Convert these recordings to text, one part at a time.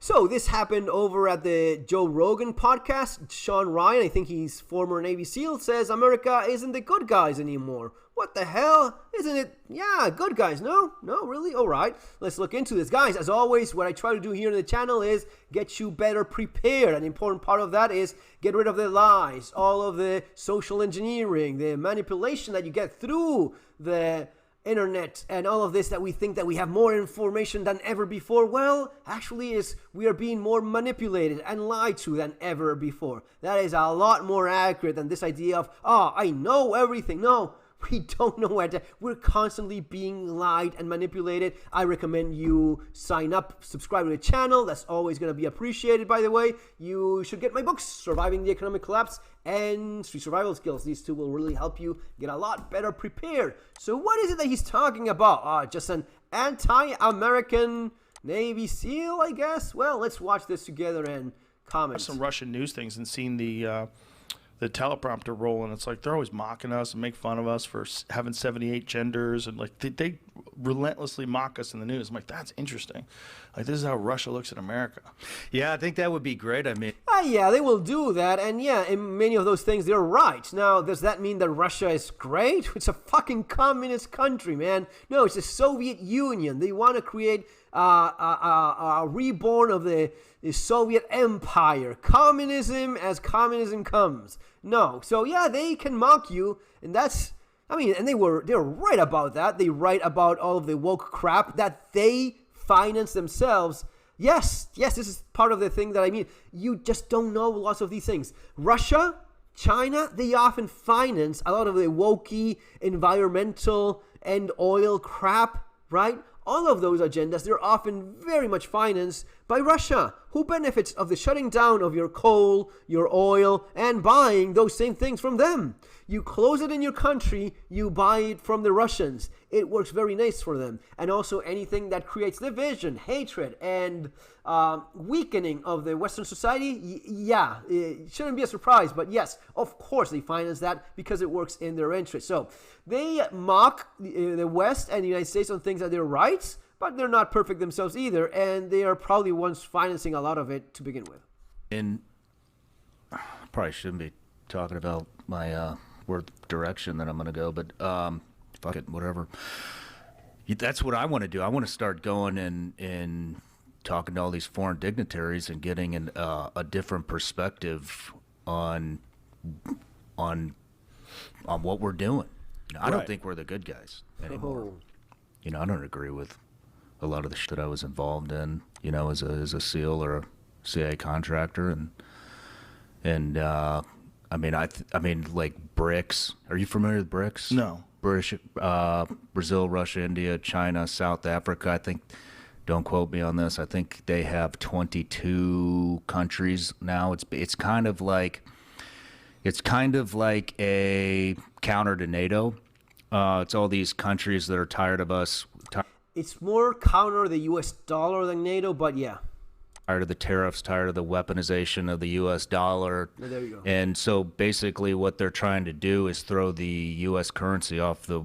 So this happened over at the Joe Rogan podcast. Sean Ryan, I think he's former Navy SEAL, says America isn't the good guys anymore. What the hell? Isn't it? Yeah, good guys. No, really? All right. Let's look into this. Guys, as always, what I try to do here on the channel is get you better prepared. An important part of that is get rid of the lies, all of the social engineering, the manipulation that you get through the internet and all of this, that we think that we have more information than ever before. Well, actually is we are being more manipulated and lied to than ever before. That is a lot more accurate than this idea of, I know everything. No, we don't know what. We're constantly being lied and manipulated. I recommend you sign up, subscribe to the channel. That's always going to be appreciated, by the way. You should get my books, Surviving the Economic Collapse and Street Survival Skills. These two will really help you get a lot better prepared. So what is it that he's talking about? Just an anti-American Navy SEAL, I guess? Well, let's watch this together and comment. Some Russian news things and seeing the teleprompter roll, and it's like they're always mocking us and make fun of us for having 78 genders, and like they relentlessly mock us in the news. I'm like, that's interesting. Like, this is how Russia looks at America. Yeah, I think that would be great. I mean, yeah, they will do that, and yeah, in many of those things they're right. Now, does that mean that Russia is great? It's a fucking communist country, man. No, it's the Soviet Union. They want to create a reborn of the Soviet Empire. Communism as communism comes. No, so yeah, they can mock you, and that's, I mean, and they're right about that. They write about all of the woke crap that they finance themselves. Yes, this is part of the thing that I mean. You just don't know lots of these things. Russia, China, they often finance a lot of the wokey, environmental, and oil crap, right? All of those agendas, they're often very much financed by Russia, who benefits of the shutting down of your coal, your oil, and buying those same things from them. You close it in your country, you buy it from the Russians. It works very nice for them. And also anything that creates division, hatred, and weakening of the Western society, yeah, it shouldn't be a surprise. But yes, of course they finance that because it works in their interest. So they mock the West and the United States on things that they're right, but they're not perfect themselves either, and they are probably ones financing a lot of it to begin with. And I probably shouldn't be talking about my where direction that I'm going to go, but fuck it, whatever. That's what I want to do. I want to start going and talking to all these foreign dignitaries and getting a different perspective on what we're doing. I don't think we're the good guys anymore. I don't agree with a lot of the shit that I was involved in, as a SEAL or a CIA contractor, and I mean, like BRICS. Are you familiar with BRICS? No. Brazil, Russia, India, China, South Africa. I think, don't quote me on this, I think they have 22 countries now. It's kind of like a counter to NATO. It's all these countries that are tired of us. It's more counter the U.S. dollar than NATO, but yeah. Tired of the tariffs, tired of the weaponization of the U.S. dollar. Oh, there you go. And so basically what they're trying to do is throw the U.S. currency off the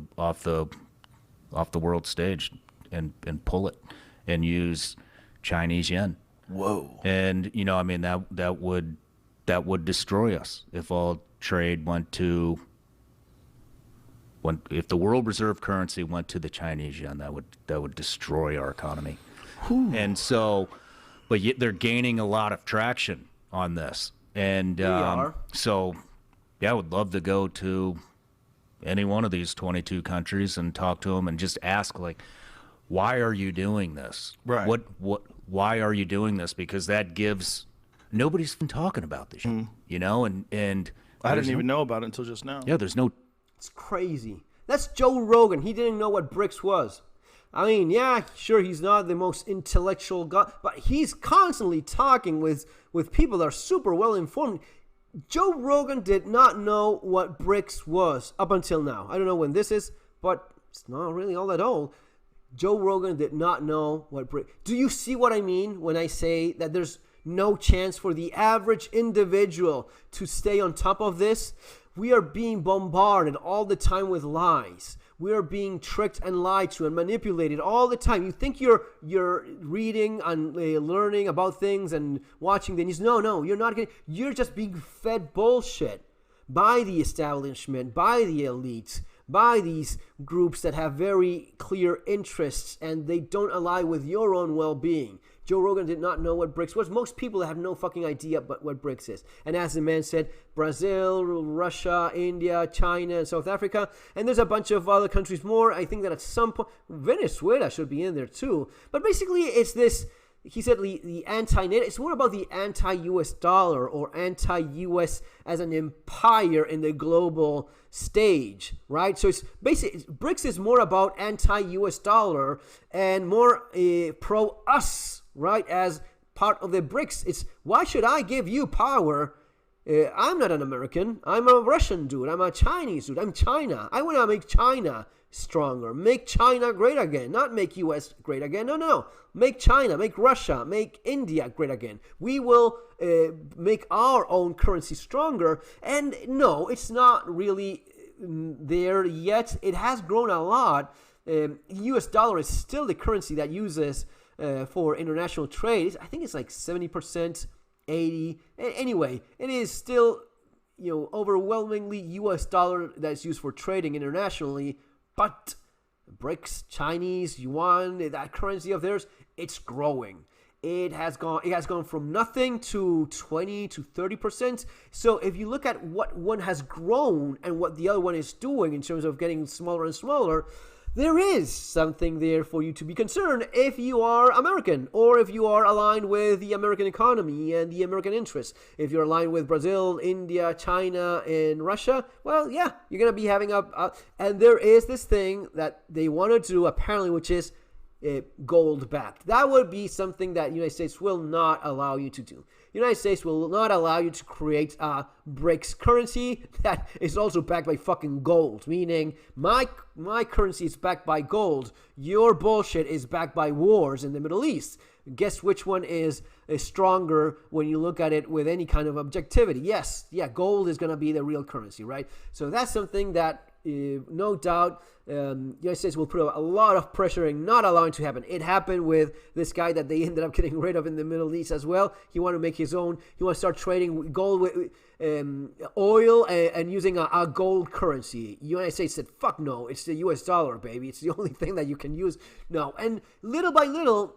world stage and pull it and use Chinese yen. Whoa. And, I mean, that would destroy us if all trade went to... if the world reserve currency went to the Chinese yen, that would destroy our economy. Whew. And so, but yet they're gaining a lot of traction on this. And so, yeah, I would love to go to any one of these 22 countries and talk to them and just ask, like, why are you doing this? Right. Why are you doing this? Because that gives, nobody's been talking about this, and I didn't even know about it until just now. Yeah, there's no. It's crazy. That's Joe Rogan. He didn't know what BRICS was. I mean, yeah, sure, he's not the most intellectual guy, but he's constantly talking with people that are super well informed. Joe Rogan did not know what BRICS was up until now. I don't know when this is, but it's not really all that old. Joe Rogan did not know what BRICS... Do you see what I mean when I say that there's no chance for the average individual to stay on top of this? We are being bombarded all the time with lies. we're being tricked and lied to and manipulated all the time. You think you're reading and learning about things and watching the news. No, you're not getting. You're just being fed bullshit by the establishment, by the elites, by these groups that have very clear interests and they don't align with your own well-being. Joe Rogan did not know what BRICS was. Most people have no fucking idea what BRICS is. And as the man said, Brazil, Russia, India, China, and South Africa. And there's a bunch of other countries more. I think that at some point, Venezuela should be in there too. But basically, it's this, he said the anti-net, it's more about the anti-US dollar or anti-US as an empire in the global stage, right? So it's basically, BRICS is more about anti-US dollar and more pro-us, right, as part of the BRICS. It's, why should I give you power? I'm not an American. I'm a Russian dude. I'm a Chinese dude. I'm China. I want to make China stronger. Make China great again. Not make US great again. No. Make China, make Russia, make India great again. We will make our own currency stronger. And no, it's not really there yet. It has grown a lot. US dollar is still the currency that uses for international trade. I think it's like 70%, 80%. Anyway, it is still, overwhelmingly US dollar that's used for trading internationally. But BRICS, Chinese, Yuan, that currency of theirs, it's growing. It has gone from nothing to 20 to 30%. So if you look at what one has grown and what the other one is doing in terms of getting smaller and smaller, there is something there for you to be concerned if you are American or if you are aligned with the American economy and the American interests. If you're aligned with Brazil, India, China, and Russia, well, yeah, you're going to be having and there is this thing that they want to do apparently, which is gold backed. That would be something that the United States will not allow you to do. The United States will not allow you to create a BRICS currency that is also backed by fucking gold, meaning my currency is backed by gold. Your bullshit is backed by wars in the Middle East. Guess which one is stronger when you look at it with any kind of objectivity? Yes, gold is going to be the real currency, right? So that's something that no doubt the United States will put a lot of pressure in not allowing to happen. It happened with this guy that they ended up getting rid of in the Middle East as well. He wanted to make his own. He wanted to start trading gold with oil and using a gold currency. The United States said, fuck no, it's the US dollar, baby. It's the only thing that you can use. No, and little by little,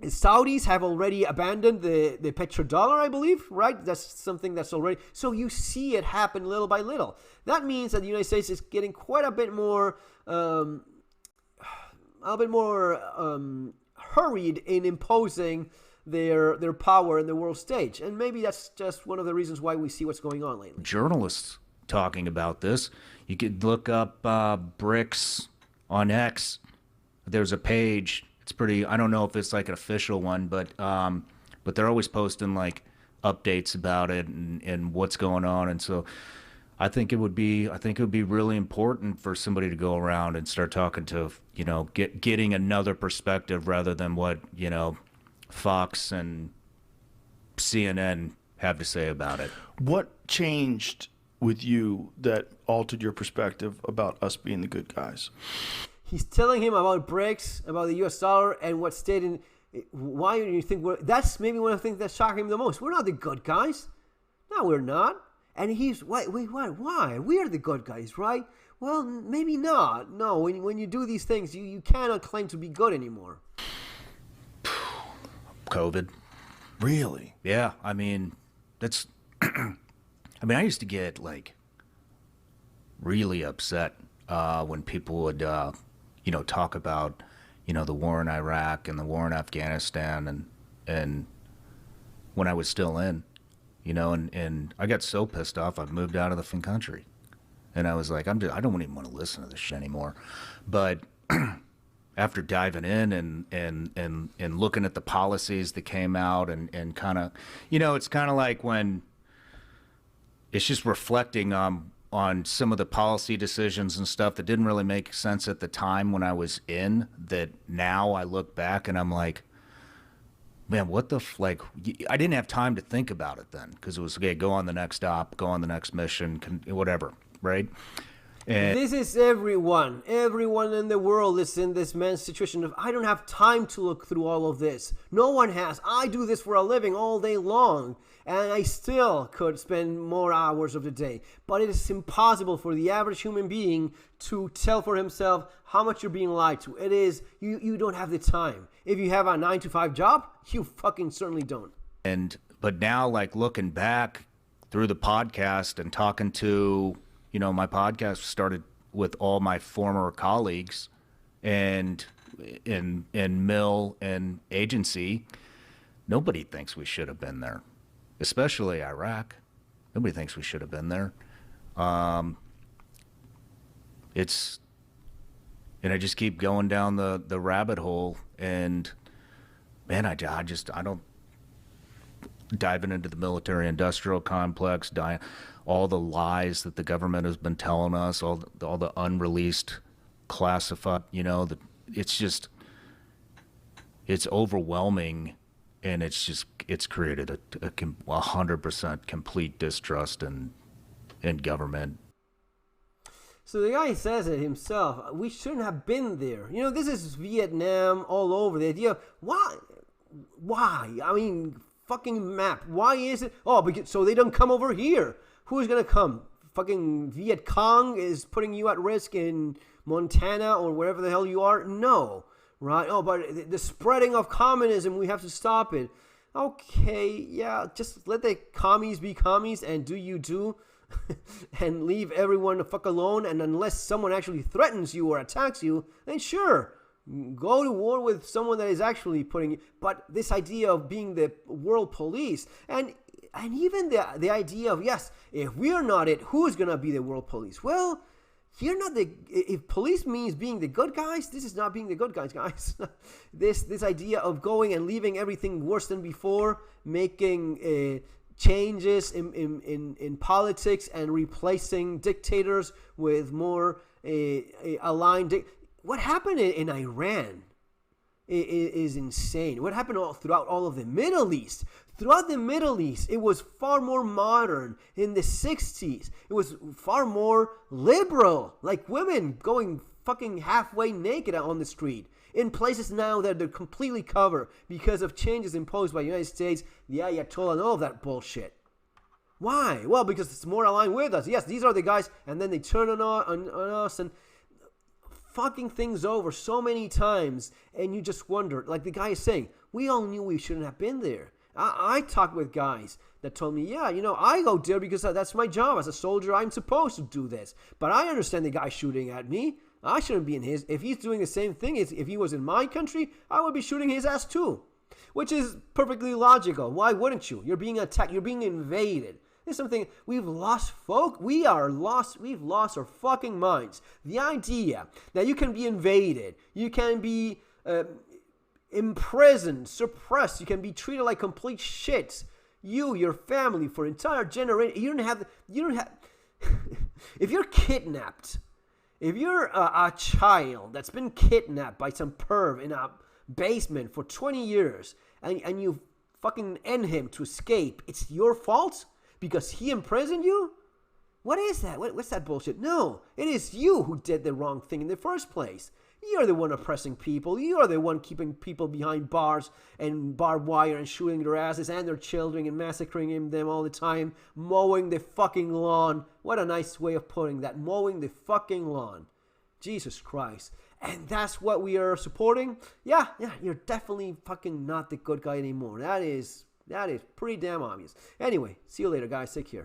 the Saudis have already abandoned the petrodollar, I believe, right? That's something that's already... So you see it happen little by little. That means that the United States is getting quite a bit more hurried in imposing their power in the world stage. And maybe that's just one of the reasons why we see what's going on lately. Journalists talking about this. You could look up BRICS on X. There's a page... It's pretty. I don't know if it's like an official one, but they're always posting like updates about it and what's going on. And so, I think it would be really important for somebody to go around and start talking to getting another perspective rather than what Fox and CNN have to say about it. What changed with you that altered your perspective about us being the good guys? He's telling him about BRICS, about the US dollar, and what state in. Why do you think that's maybe one of the things that shocked him the most? We're not the good guys. No, we're not. And he's, wait, why? We are the good guys, right? Well, maybe not. No, when you do these things, you cannot claim to be good anymore. COVID. Really? Yeah, I mean, that's... I used to get, really upset when people would... talk about, the war in Iraq and the war in Afghanistan and when I was still in, and I got so pissed off I moved out of the fucking country. And I was like, I don't even want to listen to this shit anymore. But after diving in and looking at the policies that came out and kind of, it's kind of like when it's just reflecting on some of the policy decisions and stuff that didn't really make sense at the time when I was in, that now I look back and I'm like, man, what the I didn't have time to think about it then, because it was, okay, go on the next stop, go on the next mission, whatever, right? And this is everyone. Everyone in the world is in this man's situation of, I don't have time to look through all of this. No one has. I do this for a living all day long, and I still could spend more hours of the day. But it is impossible for the average human being to tell for himself how much you're being lied to. It is, you don't have the time. If you have a 9-to-5 job, you fucking certainly don't. But now, like, looking back through the podcast and talking to, my podcast started with all my former colleagues and in mill and agency. Nobody thinks we should have been there, especially Iraq. Nobody thinks we should have been there. And I just keep going down the rabbit hole, and man, I don't diving into the military-industrial complex, all the lies that the government has been telling us, all the unreleased, classified, it's overwhelming, and it's created a 100% complete distrust in government. So the guy says it himself. We shouldn't have been there. This is Vietnam all over. The idea, why? I mean, fucking map. Why is it? Oh, because so they don't come over here. Who's gonna come? Fucking Viet Cong is putting you at risk in Montana or wherever the hell you are? No, right? Oh, but the spreading of communism, we have to stop it. Okay, yeah, just let the commies be commies and do you do, and leave everyone the fuck alone. And unless someone actually threatens you or attacks you, then sure, go to war with someone that is actually putting you. But this idea of being the world police, and even the idea of, yes, if we're not it, who's gonna be the world police? Well, you're not if police means being the good guys, this is not being the good guys. This idea of going and leaving everything worse than before, making changes in politics and replacing dictators with more aligned. What happened in Iran is insane. What happened throughout all of the Middle East? Throughout the Middle East, it was far more modern. In the 60s, it was far more liberal, like women going fucking halfway naked out on the street. In places now that they're completely covered because of changes imposed by the United States, the Ayatollah, and all of that bullshit. Why? Well, because it's more aligned with us. Yes, these are the guys, and then they turn on us and fucking things over so many times, and you just wonder, like the guy is saying, we all knew we shouldn't have been there. I talked with guys that told me, yeah, I go there because that's my job. As a soldier, I'm supposed to do this. But I understand the guy shooting at me. I shouldn't be in his. If he's doing the same thing, if he was in my country, I would be shooting his ass too. Which is perfectly logical. Why wouldn't you? You're being attacked. You're being invaded. There's something we've lost, folk. We are lost. We've lost our fucking minds. The idea that you can be invaded, you can be imprisoned, suppressed, you can be treated like complete shit. Your family, for entire generation. You don't have. If you're kidnapped, if you're a child that's been kidnapped by some perv in a basement for 20 years, and you fucking end him to escape, it's your fault because he imprisoned you? What is that? What's that bullshit? No, it is you who did the wrong thing in the first place. You're the one oppressing people. You're the one keeping people behind bars and barbed wire and shooting their asses and their children and massacring them all the time, mowing the fucking lawn. What a nice way of putting that, mowing the fucking lawn. Jesus Christ. And that's what we are supporting? Yeah, you're definitely fucking not the good guy anymore. That is pretty damn obvious. Anyway, see you later, guys. Take care.